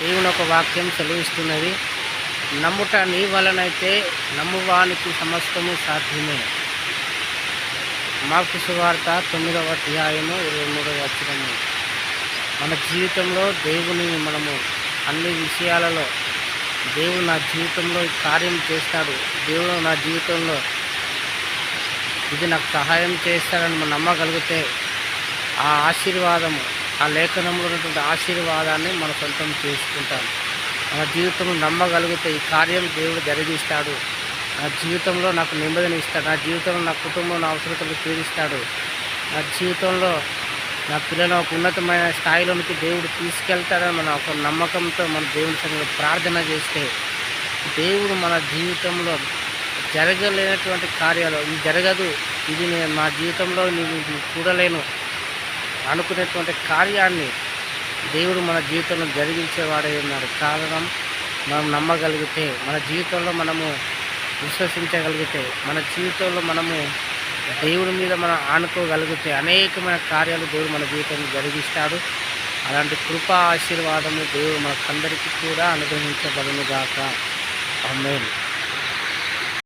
దేవుని ఒక వాక్యం సెలవిస్తున్నది. నమ్ముట నీ వలనైతే నమ్మువానికి సమస్తము సాధ్యమే. మార్కు సువార్త 9వ అధ్యాయము 23వ వచనము. మన జీవితంలో దేవుని మనము అన్ని విషయాలలో దేవుడు నా జీవితంలో ఈ కార్యం చేస్తాడు, దేవుడు నా జీవితంలో ఇది నాకు సహాయం చేస్తాడని మనం నమ్మగలిగితే ఆ ఆశీర్వాదము, ఆ లేఖనంలో ఉన్నటువంటి ఆశీర్వాదాన్ని మన సొంతం చేసుకుంటాం. మన జీవితంలో నమ్మగలిగితే ఈ కార్యం దేవుడు జరిగిస్తాడు, నా జీవితంలో నాకు నెమ్మదిని ఇస్తాడు, నా జీవితంలో నా కుటుంబంలో నా అవసరతలు తీరుస్తాడు, నా జీవితంలో నా పిల్లలను ఒక ఉన్నతమైన స్థాయిలోనికి దేవుడు తీసుకెళ్తాడని మన ఒక నమ్మకంతో మన దేవుని సన్నిధిలో ప్రార్థన చేస్తే దేవుడు మన జీవితంలో జరగలేనటువంటి కార్యాలు, ఇది జరగదు, ఇది నేను మా జీవితంలో నేను చూడలేను అనుకునేటువంటి కార్యాన్ని దేవుడు మన జీవితంలో జరిగించేవాడే ఉన్నాడు. కారణం మనం నమ్మగలిగితే, మన జీవితంలో మనము విశ్వసించగలిగితే, మన జీవితంలో మనము దేవుడి మీద మనం ఆనుకోగలిగితే అనేకమైన కార్యాలు దేవుడు మన జీవితంలో జరిగిస్తాడు. అలాంటి కృపా ఆశీర్వాదము దేవుడు మనకందరికీ కూడా అనుగ్రహించబడును గాక. ఆమేన్.